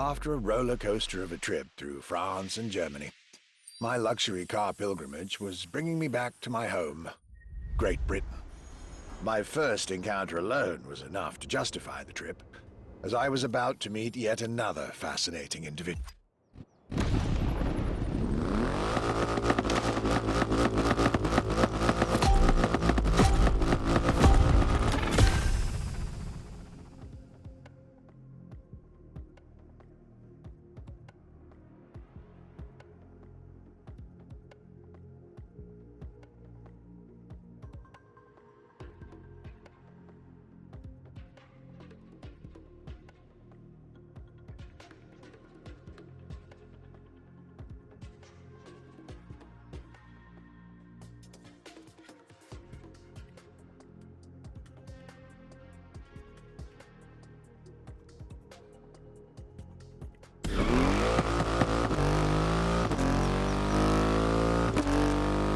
After a roller coaster of a trip through France and Germany, my luxury car pilgrimage was bringing me back to my home, Great Britain. My first encounter alone was enough to justify the trip, as I was about to meet yet another fascinating individual.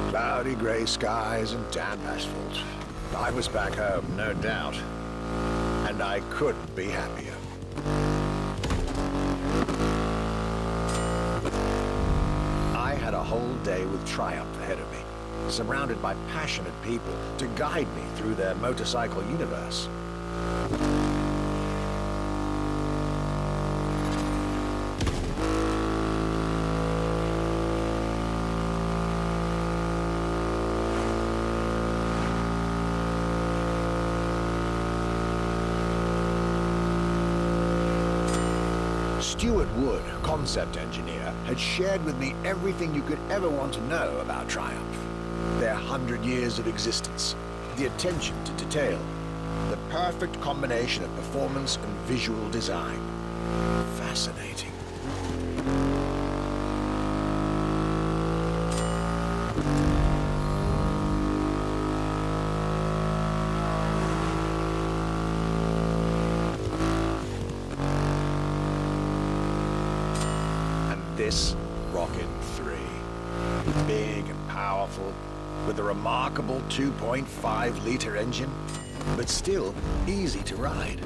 Cloudy grey skies and damp asphalt. I was back home, no doubt. And I couldn't be happier. I had a whole day with Triumph ahead of me, surrounded by passionate people to guide me through their motorcycle universe. Stuart Wood, concept engineer, had shared with me everything you could ever want to know about Triumph. Their 100 years of existence, the attention to detail, the perfect combination of performance and visual design. Fascinating. This Rocket 3. Big and powerful, with a remarkable 2.5-liter engine, but still easy to ride.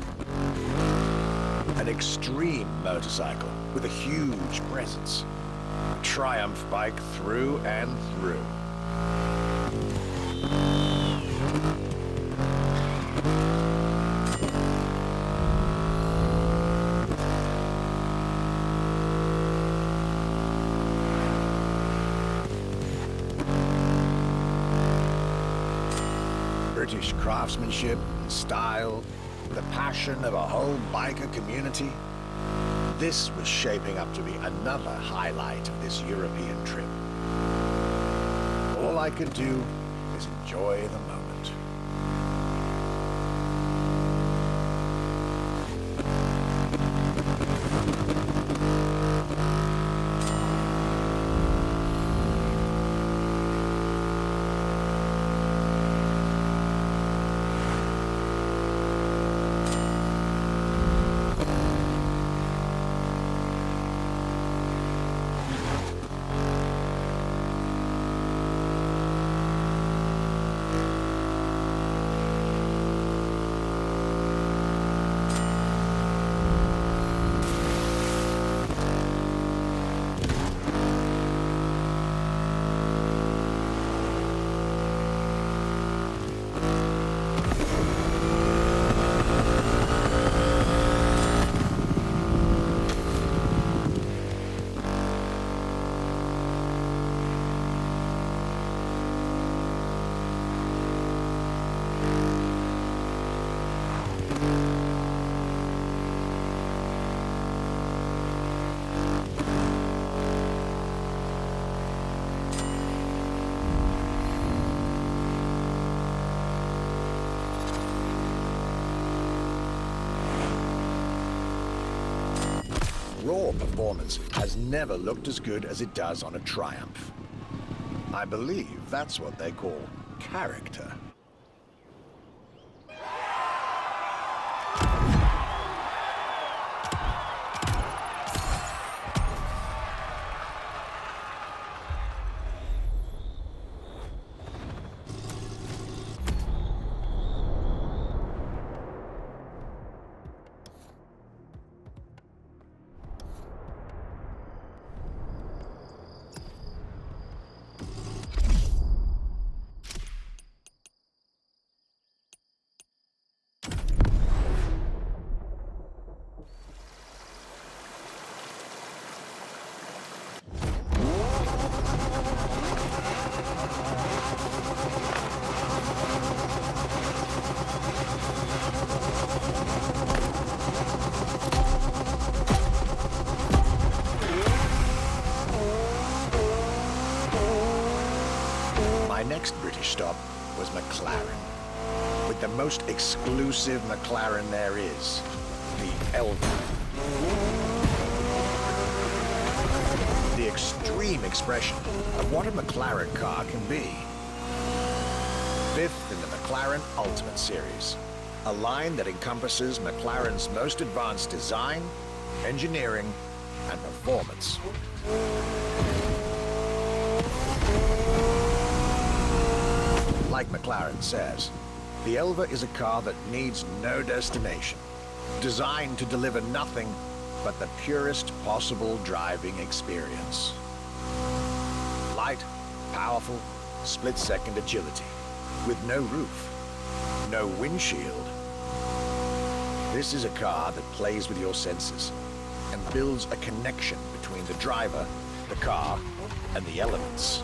An extreme motorcycle with a huge presence. A Triumph bike through and through. British craftsmanship and style, the passion of a whole biker community. This was shaping up to be another highlight of this European trip. All I could do is enjoy the moment. Raw performance has never looked as good as it does on a Triumph. I believe that's what they call character. most exclusive McLaren there is, the Elva. The extreme expression of what a McLaren car can be. Fifth in the McLaren Ultimate Series, a line that encompasses McLaren's most advanced design, engineering, and performance. Like McLaren says, the Elva is a car that needs no destination, designed to deliver nothing but the purest possible driving experience. Light, powerful, split-second agility, with no roof, no windshield. This is a car that plays with your senses and builds a connection between the driver, the car, and the elements.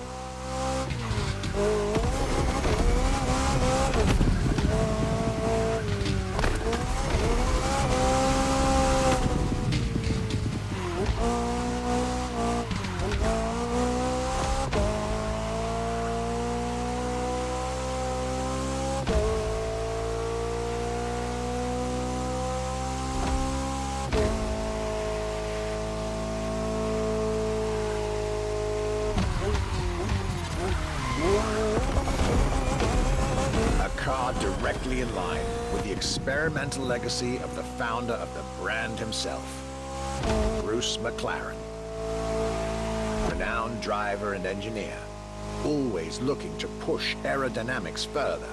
Directly in line with the experimental legacy of the founder of the brand himself, Bruce McLaren. Renowned driver and engineer, always looking to push aerodynamics further,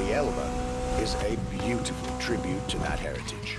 the Elva is a beautiful tribute to that heritage.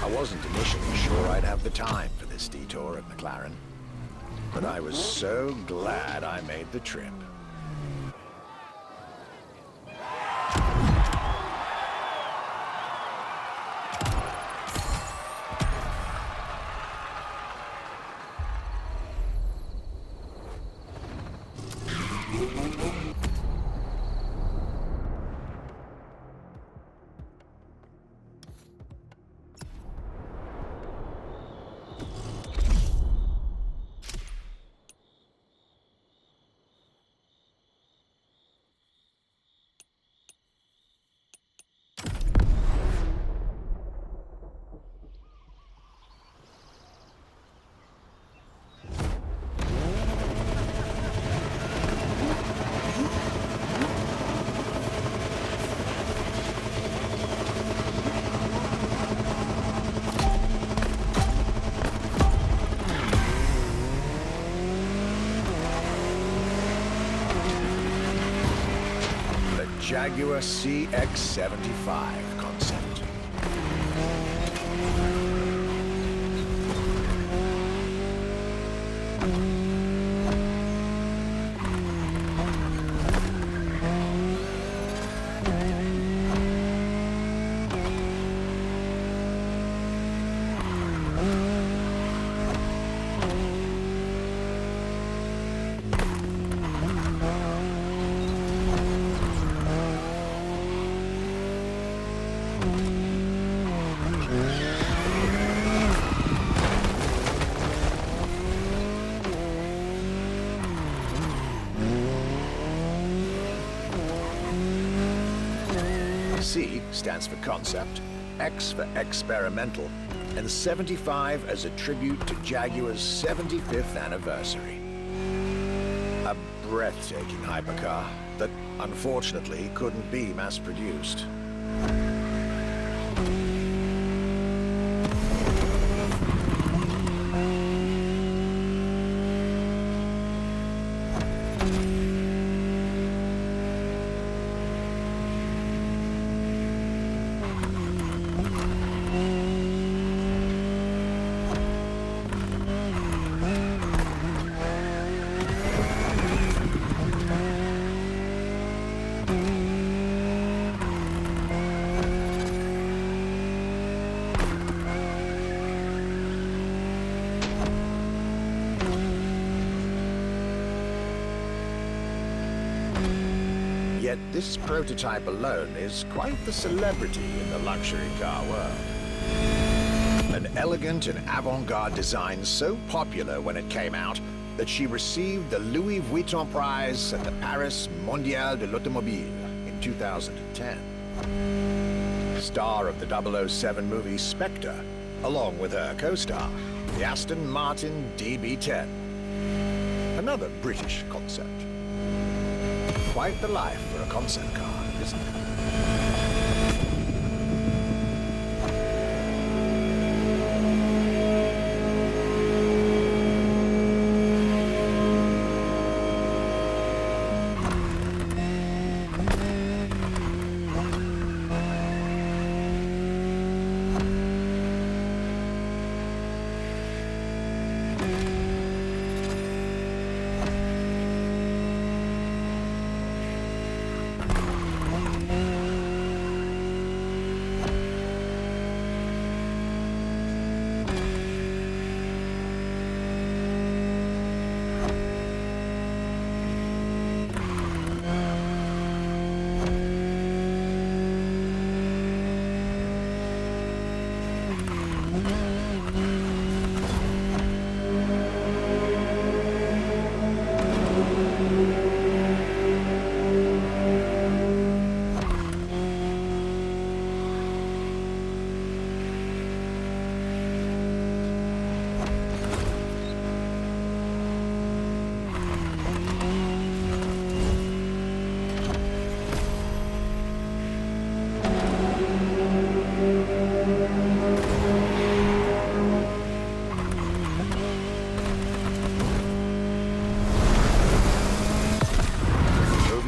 I wasn't initially sure I'd have the time for this detour at McLaren, but I was so glad I made the trip. Jaguar CX-75 concept. C stands for concept, X for experimental, and 75 as a tribute to Jaguar's 75th anniversary. A breathtaking hypercar that unfortunately couldn't be mass-produced. Yet this prototype alone is quite the celebrity in the luxury car world. An elegant and avant-garde design so popular when it came out that she received the Louis Vuitton Prize at the Paris Mondial de l'Automobile in 2010. Star of the 007 movie Spectre, along with her co-star, the Aston Martin DB10. Another British concept. Quite the life for a concept car, isn't it?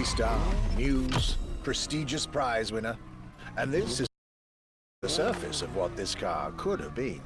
Star, Muse, prestigious prize winner, and this is the surface of what this car could have been.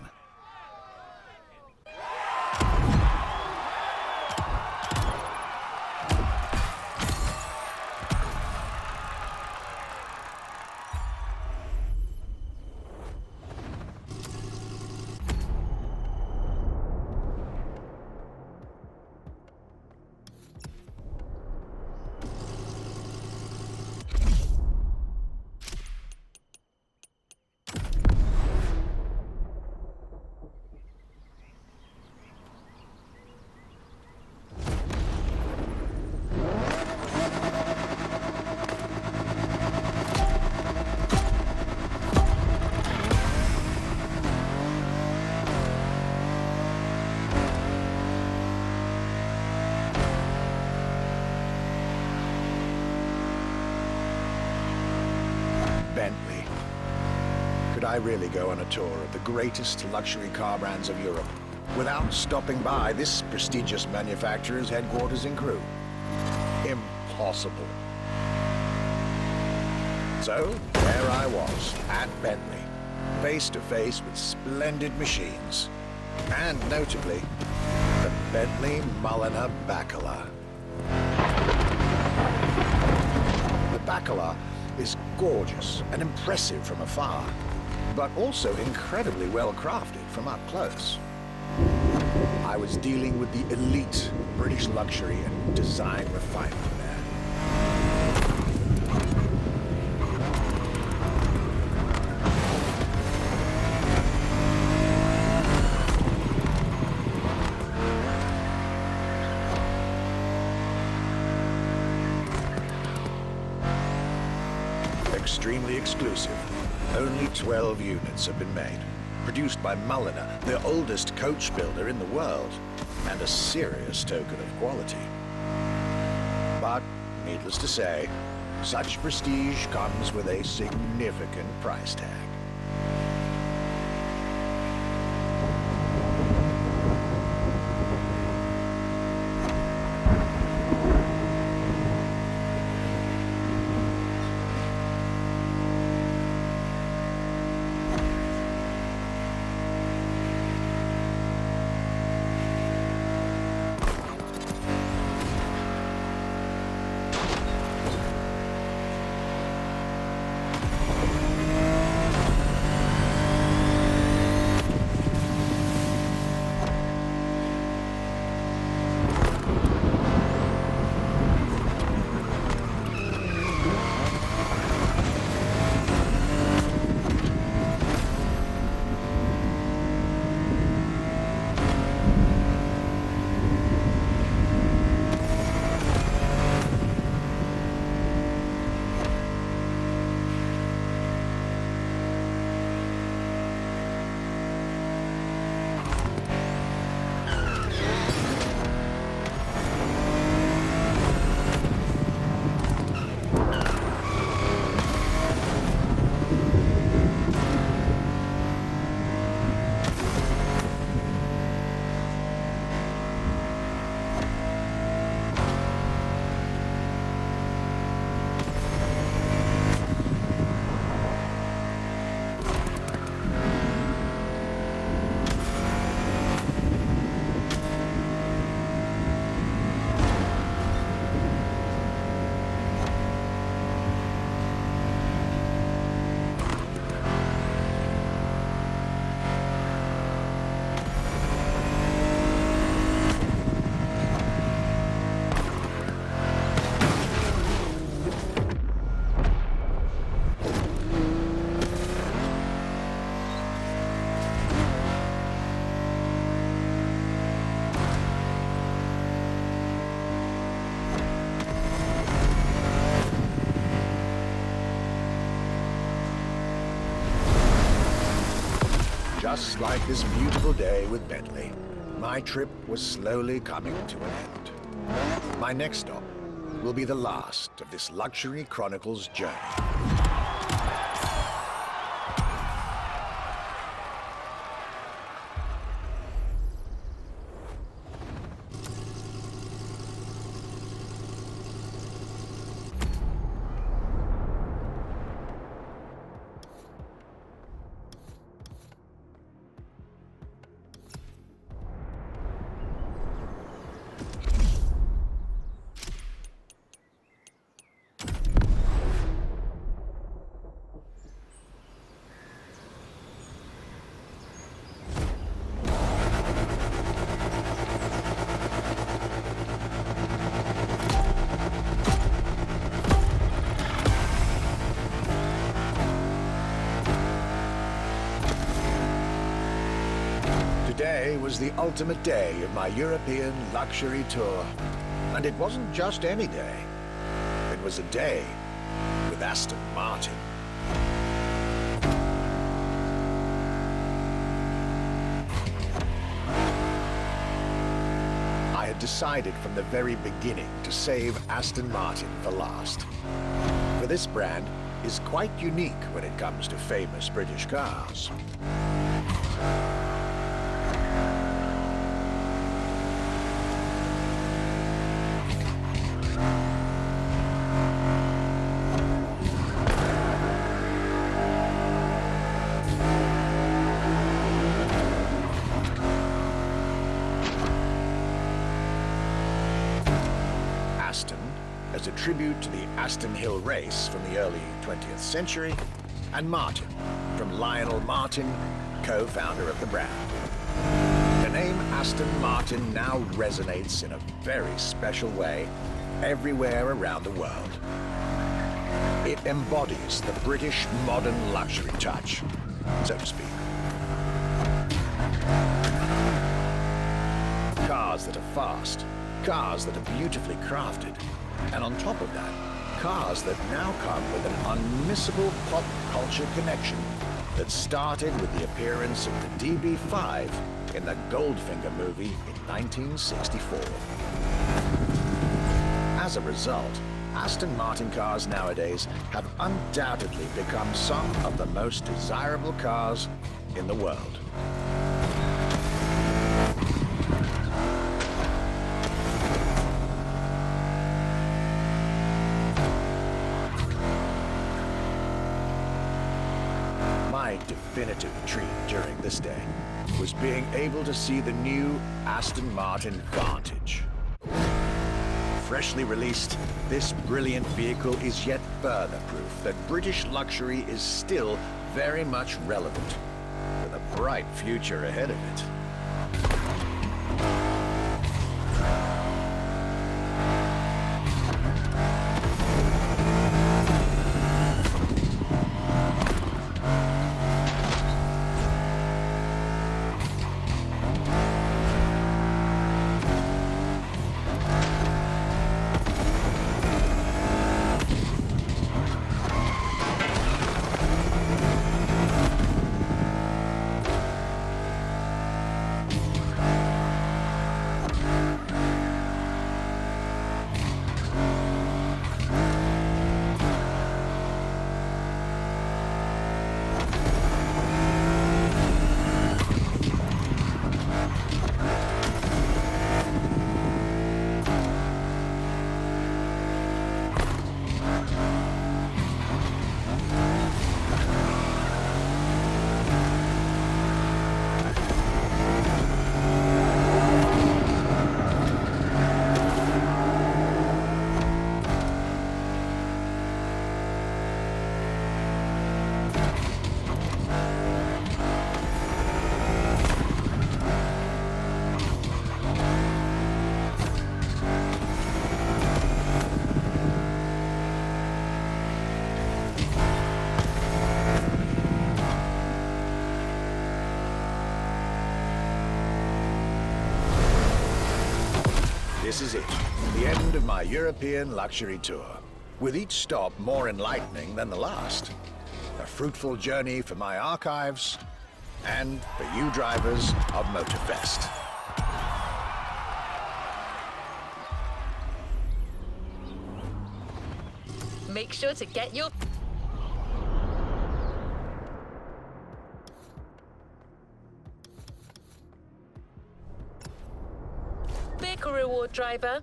Bentley. Could I really go on a tour of the greatest luxury car brands of Europe without stopping by this prestigious manufacturer's headquarters in Crewe? Impossible. So, there I was, at Bentley, face to face with splendid machines. And notably, the Bentley Mulliner Bacala. The Bacala is gorgeous and impressive from afar, but also incredibly well crafted from up close. I was dealing with the elite British luxury and design refinement there. Extremely exclusive. Only 12 units have been made. Produced by Mulliner, the oldest coach builder in the world, and a serious token of quality. But, needless to say, such prestige comes with a significant price tag. Just like this beautiful day with Bentley, my trip was slowly coming to an end. My next stop will be the last of this Luxury Chronicles journey. Today was the ultimate day of my European luxury tour. And it wasn't just any day. It was a day with Aston Martin. I had decided from the very beginning to save Aston Martin for last. For this brand is quite unique when it comes to famous British cars. Aston as a tribute to the Aston Hill race from the early 20th century, and Martin from Lionel Martin, co-founder of the brand. The name Aston Martin now resonates in a very special way everywhere around the world. It embodies the British modern luxury touch, so to speak. Cars that are fast, cars that are beautifully crafted, and on top of that, cars that now come with an unmissable pop culture connection that started with the appearance of the DB5 in the Goldfinger movie in 1964. As a result, Aston Martin cars nowadays have undoubtedly become some of the most desirable cars in the world. My definitive treat during this day was being able to see the new Aston Martin Vantage. Freshly released, this brilliant vehicle is yet further proof that British luxury is still very much relevant, with a bright future ahead of it. This is it, the end of my European luxury tour, with each stop more enlightening than the last. A fruitful journey for my archives, and for you drivers of Motorfest. Make sure to get your vehicle reward, driver.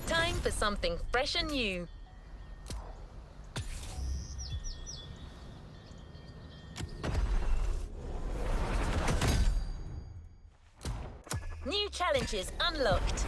Time for something fresh and new. New challenges unlocked.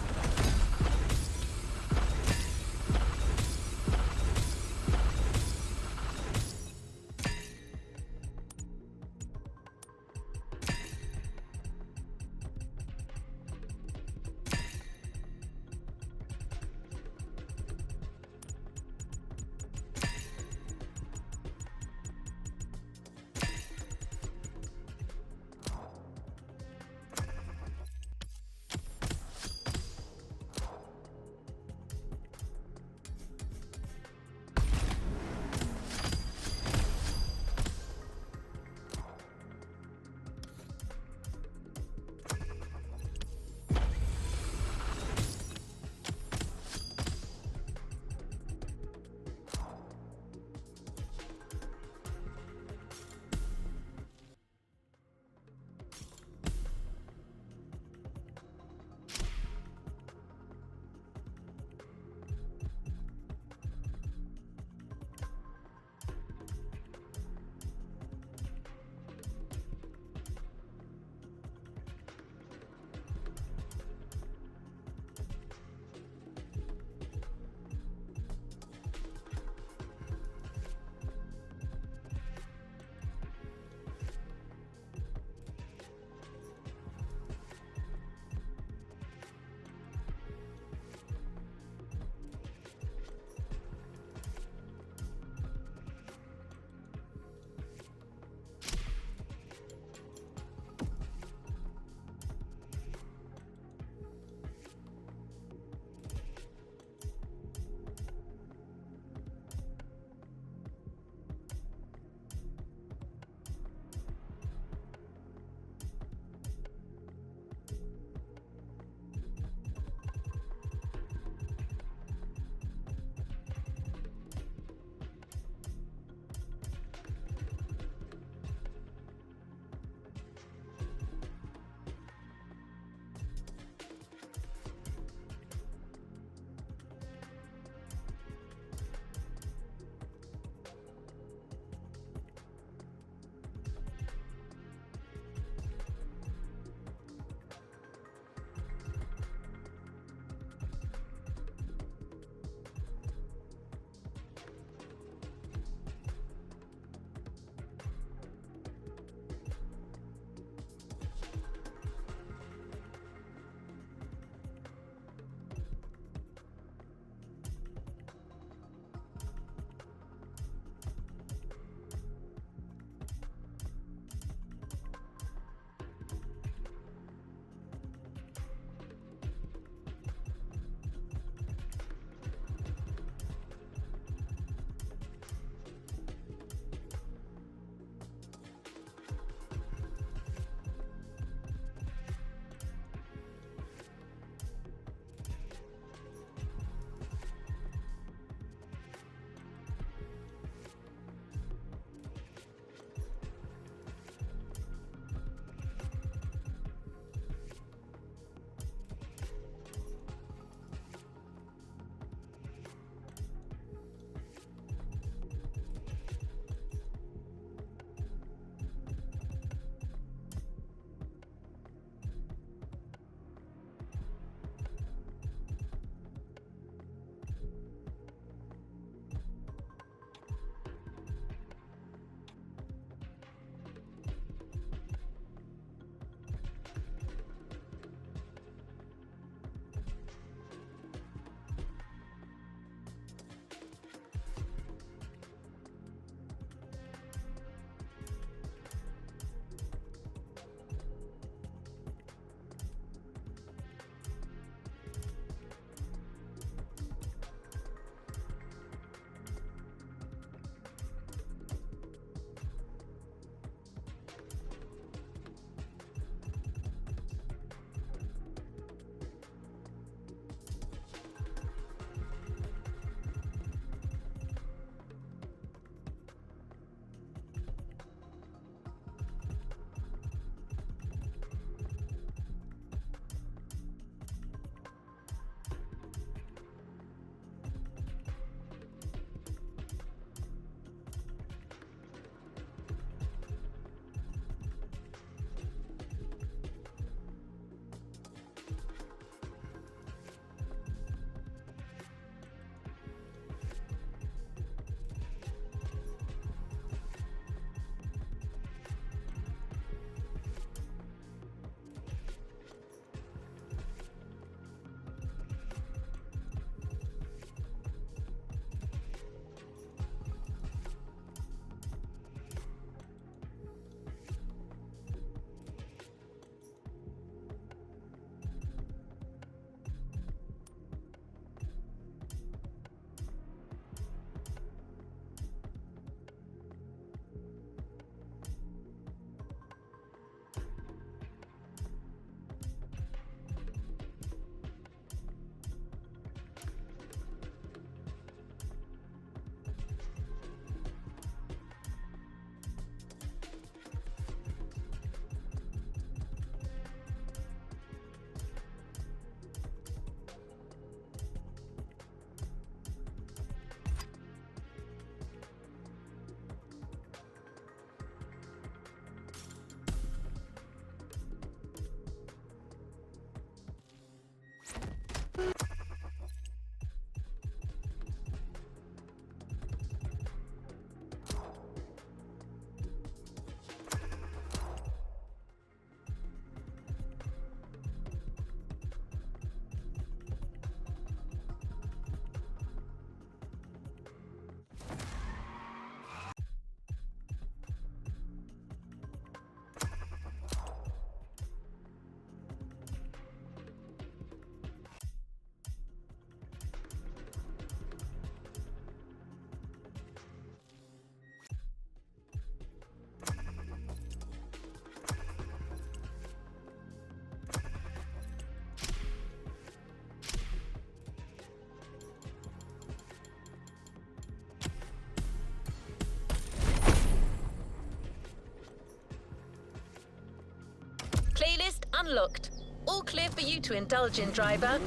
unlocked. All clear for you to indulge in, driver.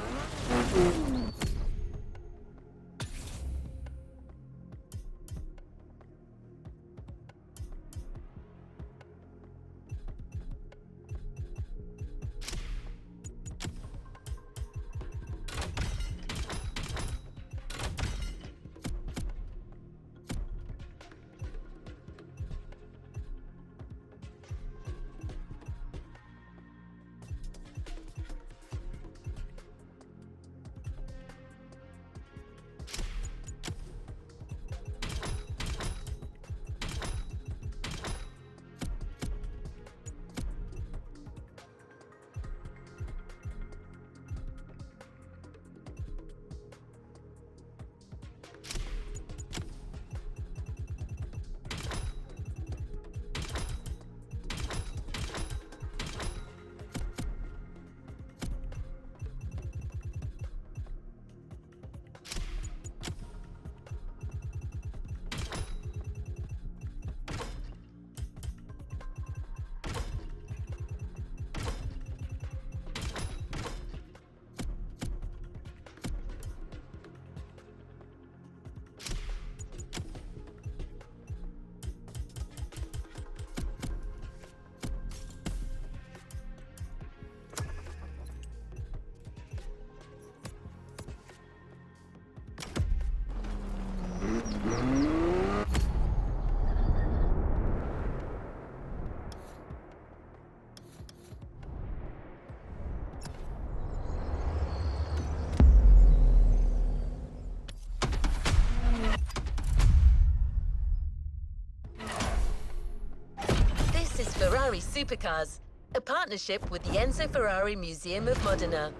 This is Ferrari Supercars, a partnership with the Enzo Ferrari Museum of Modena.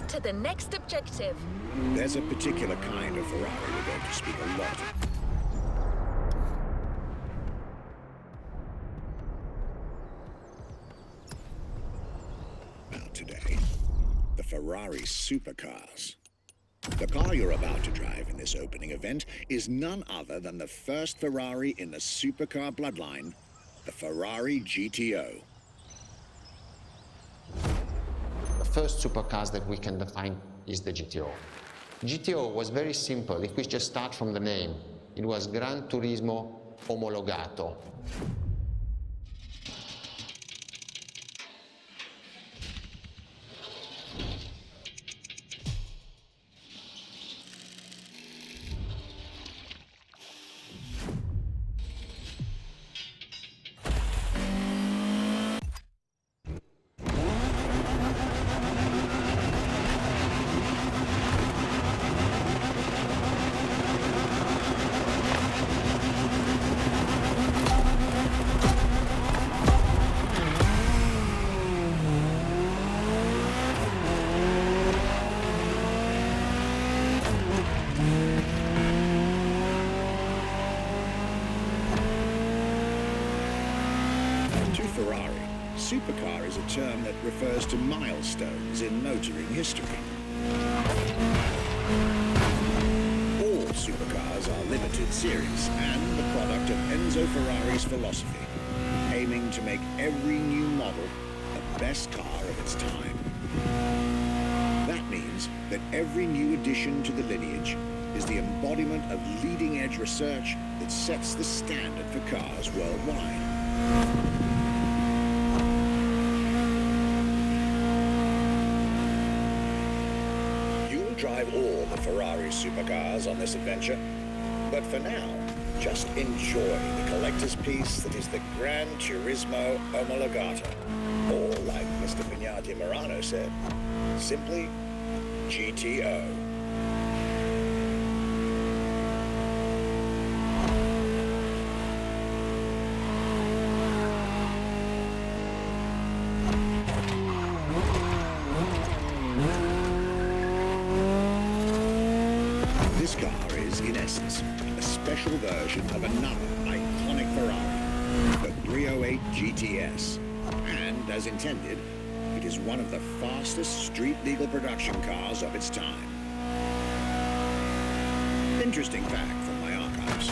To the next objective. There's a particular kind of Ferrari we're going to speak a lot of. About today, the Ferrari Supercars. The car you're about to drive in this opening event is none other than the first Ferrari in the supercar bloodline, the Ferrari GTO. The first supercars that we can define is the GTO. GTO was very simple. If we just start from the name, it was Gran Turismo Omologato. Ferrari, supercar is a term that refers to milestones in motoring history. All supercars are limited series and the product of Enzo Ferrari's philosophy, aiming to make every new model the best car of its time. That means that every new addition to the lineage is the embodiment of leading-edge research that sets the standard for cars worldwide. Drive all the Ferrari supercars on this adventure, but for now, just enjoy the collector's piece that is the Gran Turismo Omologato, or like Mr. Pignati Morano said, simply GTO. This car is, in essence, a special version of another iconic Ferrari, the 308 GTS. And, as intended, it is one of the fastest street-legal production cars of its time. Interesting fact from my archives.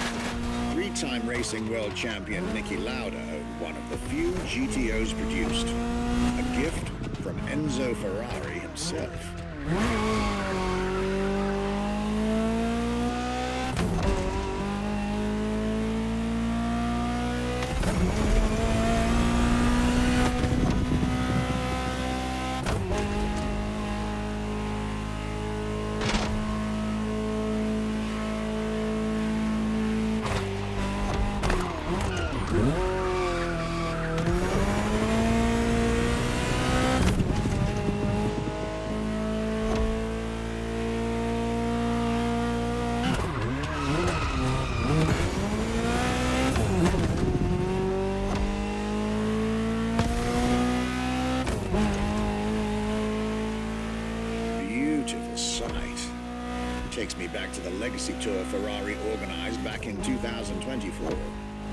Three-time racing world champion Niki Lauda owned one of the few GTOs produced. A gift from Enzo Ferrari himself. Beautiful sight. Takes me back to the Legacy Tour Ferrari organized back in 2024.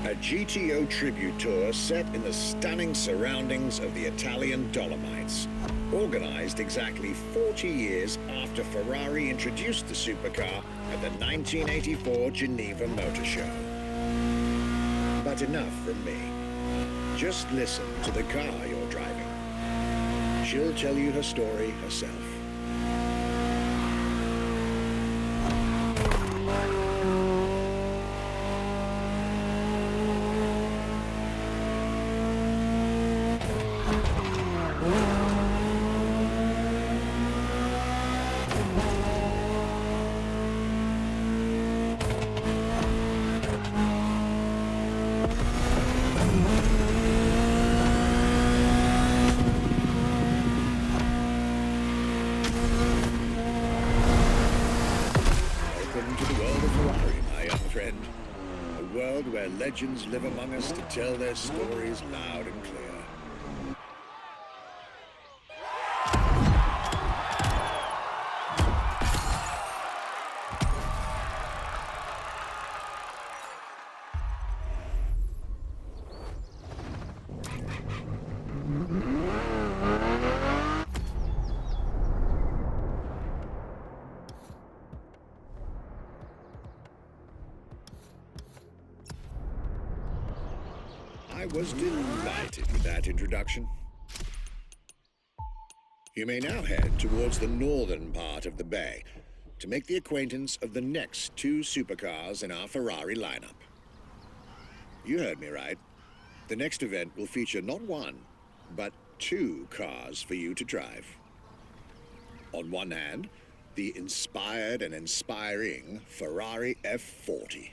A GTO tribute tour set in the stunning surroundings of the Italian Dolomites. Organized exactly 40 years after Ferrari introduced the supercar at the 1984 Geneva Motor Show. But enough from me. Just listen to the car you're driving. She'll tell you her story herself. Welcome to the world of Ferrari, my young friend. A world where legends live among us to tell their stories loud and clear. I was delighted with that introduction. You may now head towards the northern part of the bay to make the acquaintance of the next two supercars in our Ferrari lineup. You heard me right. The next event will feature not one, but two cars for you to drive. On one hand, the inspired and inspiring Ferrari F40.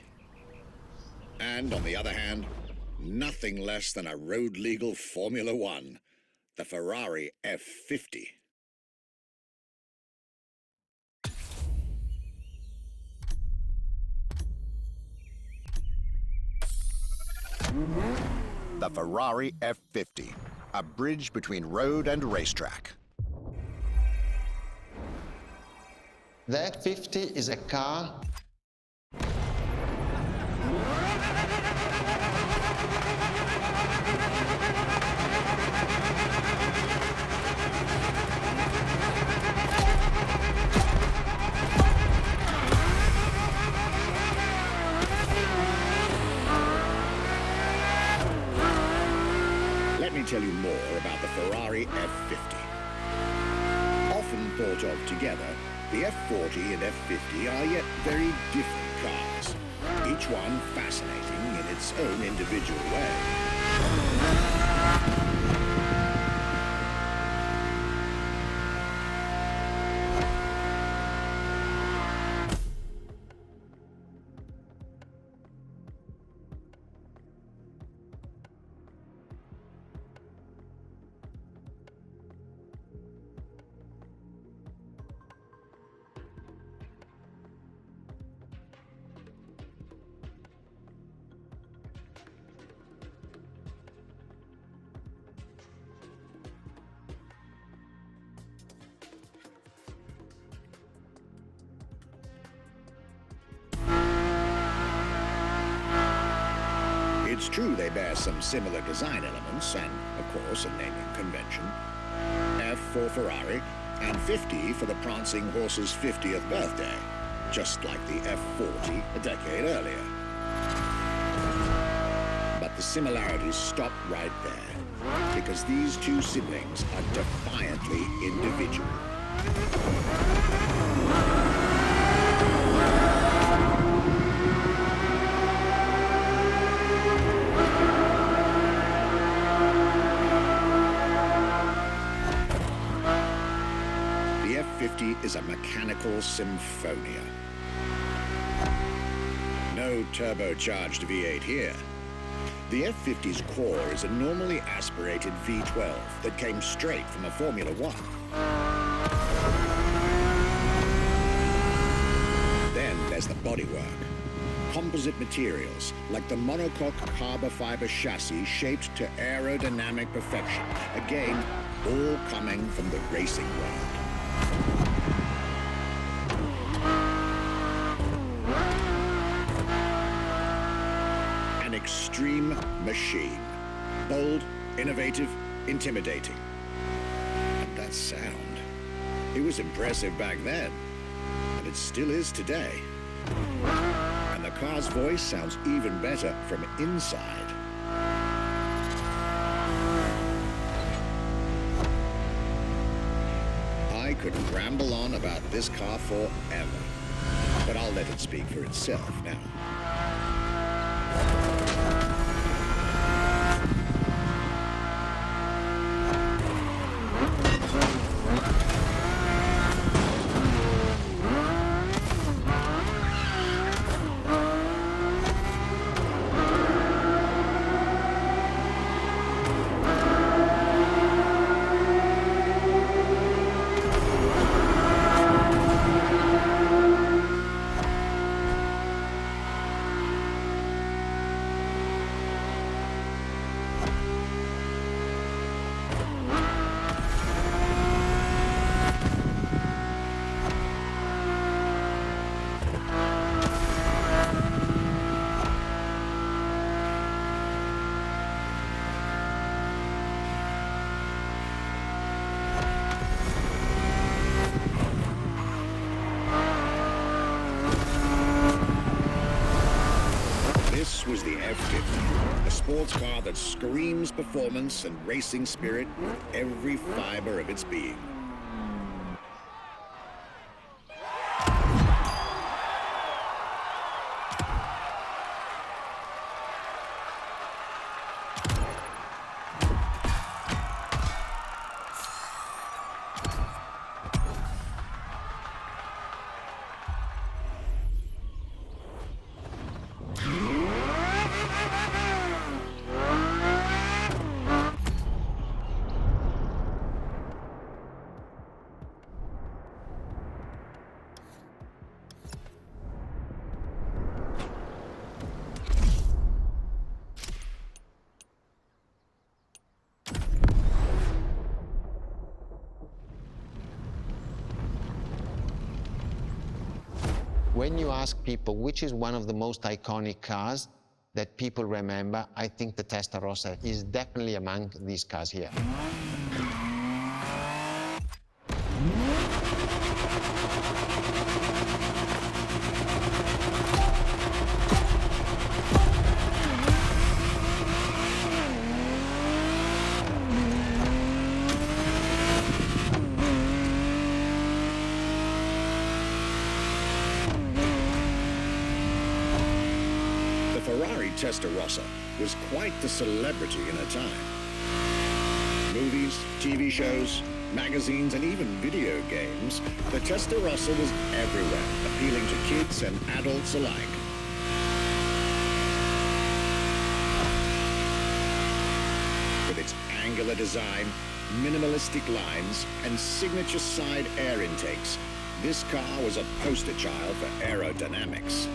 And on the other hand, nothing less than a road-legal Formula One, the Ferrari F50. The Ferrari F50, a bridge between road and racetrack. The F50 is a car Let me tell you more about the Ferrari F50. Often thought of together, the F40 and F50 are yet very different cars, each one fascinating in its own individual way. It's true they bear some similar design elements and, of course, a naming convention. F for Ferrari, and 50 for the prancing horse's 50th birthday, just like the F40 a decade earlier. But the similarities stop right there, because these two siblings are defiantly individual. The F50 is a mechanical symphonia. No turbocharged V8 here. The F50's core is a normally aspirated V12 that came straight from a Formula One. Then there's the bodywork. Composite materials, like the monocoque carbon fiber chassis shaped to aerodynamic perfection. Again, all coming from the racing world. An extreme machine. Bold, innovative, intimidating. And that sound. It was impressive back then, and it still is today. And the car's voice sounds even better from inside. I could ramble on about this car forever, but I'll let it speak for itself now. This was the F50, a sports car that screams performance and racing spirit with every fiber of its being. When you ask people which is one of the most iconic cars that people remember, I think the Testarossa is definitely among these cars here. The Ferrari Testarossa was quite the celebrity in her time. Movies, TV shows, magazines, and even video games, the Testarossa was everywhere, appealing to kids and adults alike. With its angular design, minimalistic lines, and signature side air intakes, this car was a poster child for aerodynamics.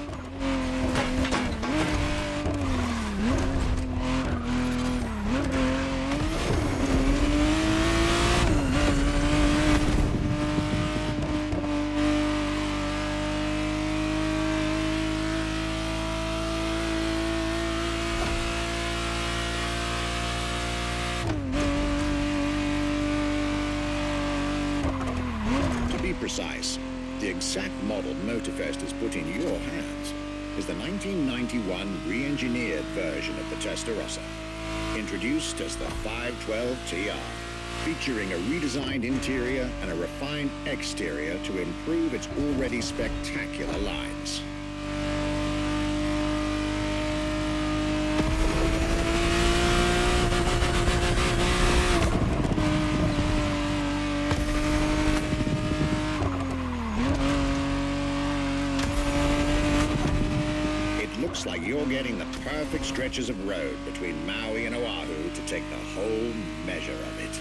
be precise, the exact model Motorfest has put in your hands is the 1991 re-engineered version of the Testarossa, introduced as the 512 TR, featuring a redesigned interior and a refined exterior to improve its already spectacular lines. Looks like you're getting the perfect stretches of road between Maui and Oahu to take the whole measure of it.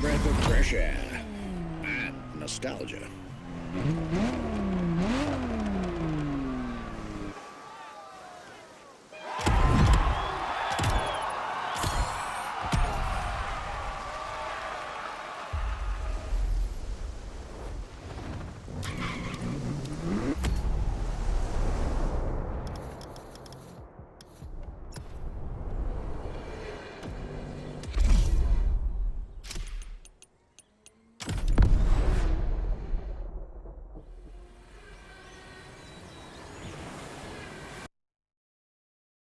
Breath of fresh air and nostalgia.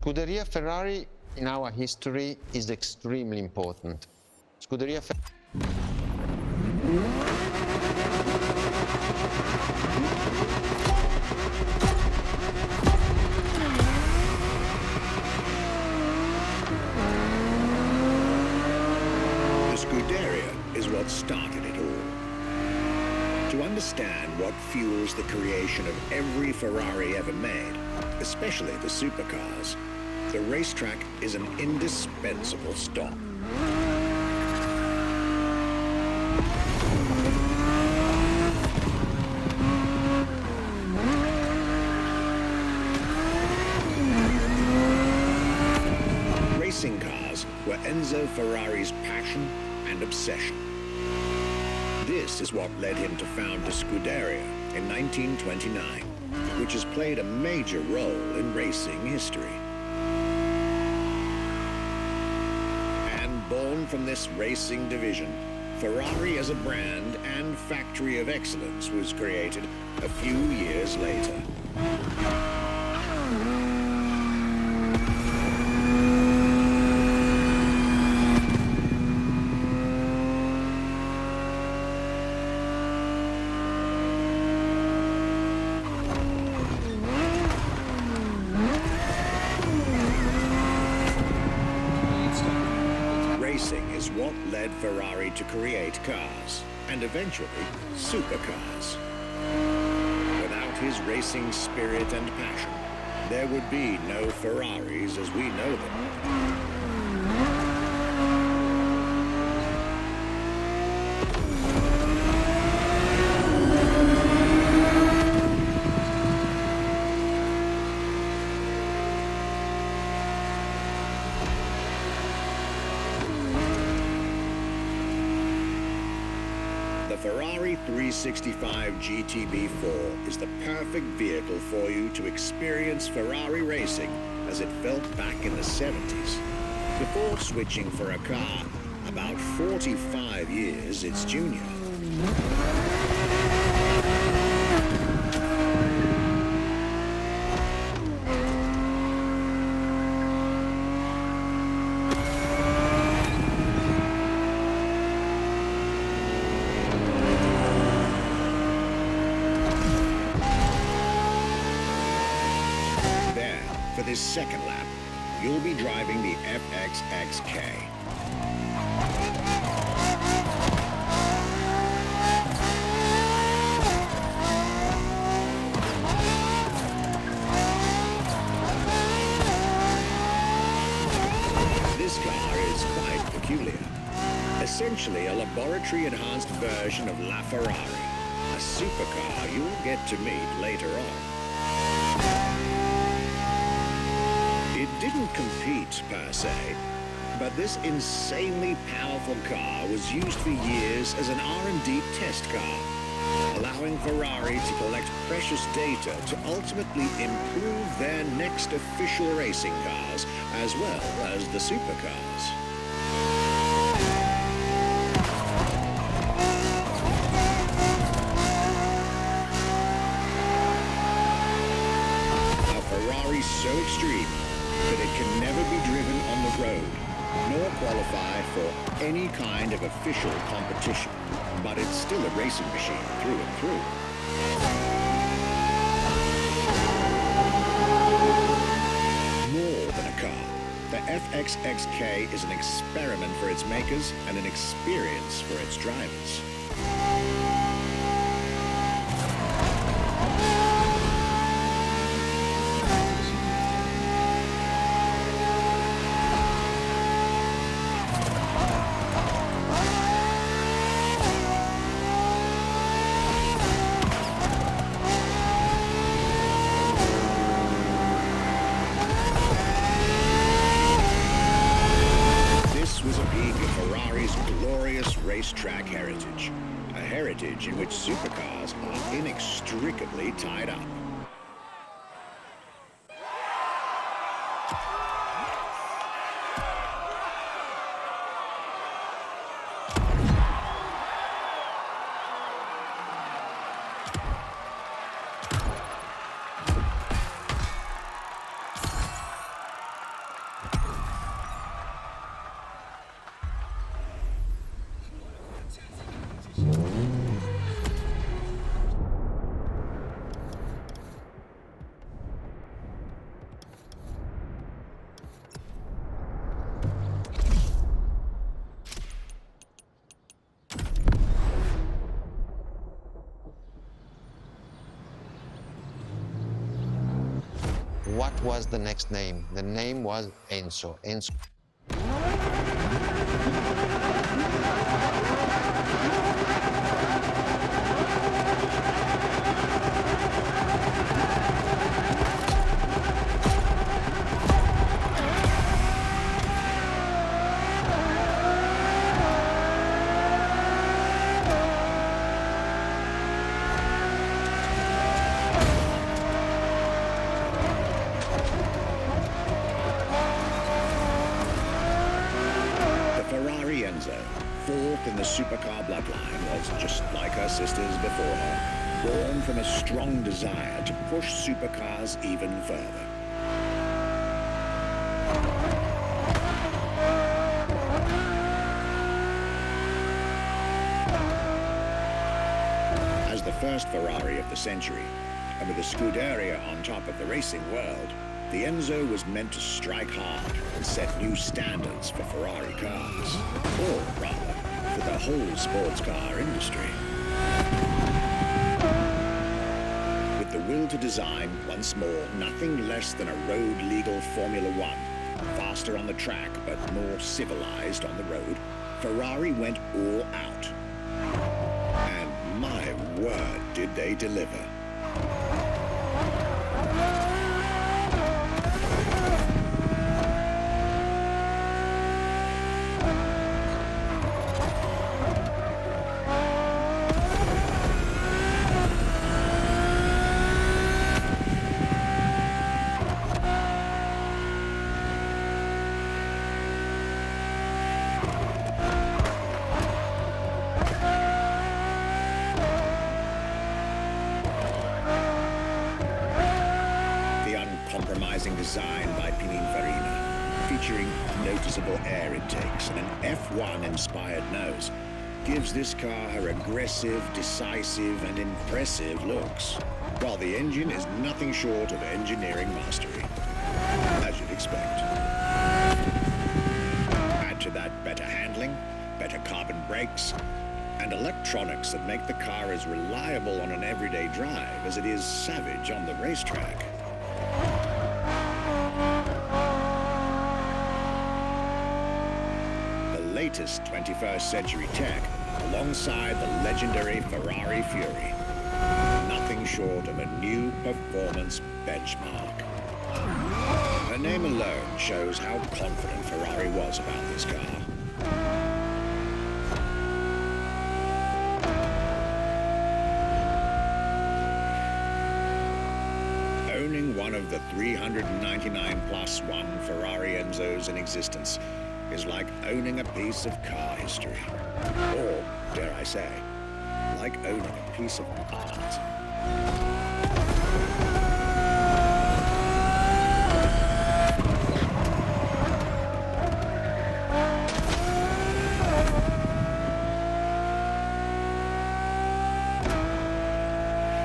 Scuderia Ferrari in our history is extremely important. Scuderia The Scuderia is what started it all. To understand what fuels the creation of every Ferrari ever made, especially the supercars, the racetrack is an indispensable stop. Racing cars were Enzo Ferrari's passion and obsession. This is what led him to found the Scuderia in 1929, which has played a major role in racing history. And born from this racing division, Ferrari as a brand and factory of excellence was created a few years later. Racing is what led Ferrari to create cars, and eventually supercars. Without his racing spirit and passion, there would be no Ferraris as we know them. The Ferrari 365 GTB4 is the perfect vehicle for you to experience Ferrari racing as it felt back in the 70s. Before switching for a car about 45 years its junior. For this second lap, you'll be driving the FXXK. This car is quite peculiar. Essentially a laboratory-enhanced version of LaFerrari, a supercar you'll get to meet later on. It didn't compete, per se, but this insanely powerful car was used for years as an R&D test car, allowing Ferrari to collect precious data to ultimately improve their next official racing cars, as well as the supercars. A Ferrari so extreme that it can never be driven on the road, nor qualify for any kind of official competition. But it's still a racing machine through and through. More than a car, the FXXK is an experiment for its makers and an experience for its drivers. Racetrack heritage, a heritage in which supercars are inextricably tied up. What was the next name? The name was Enzo. Enzo. Fourth in the supercar bloodline, was just like her sisters before her, born from a strong desire to push supercars even further. As the first Ferrari of the century, and with a Scuderia on top of the racing world, the Enzo was meant to strike hard and set new standards for Ferrari cars, or rather, for the whole sports car industry. With the will to design, once more, nothing less than a road-legal Formula One, faster on the track but more civilized on the road, Ferrari went all out. And my word, did they deliver. uncompromising design by Pininfarina, featuring noticeable air intakes and an F1-inspired nose, gives this car her aggressive, decisive, and impressive looks, while the engine is nothing short of engineering mastery, as you'd expect. Add to that better handling, better carbon brakes, and electronics that make the car as reliable on an everyday drive as it is savage on the racetrack. The latest 21st century tech alongside the legendary Ferrari Fury. Nothing short of a new performance benchmark. Her name alone shows how confident Ferrari was about this car. Owning one of the 399 plus one Ferrari Enzos in existence is like owning a piece of car history. Or, dare I say, like owning a piece of art.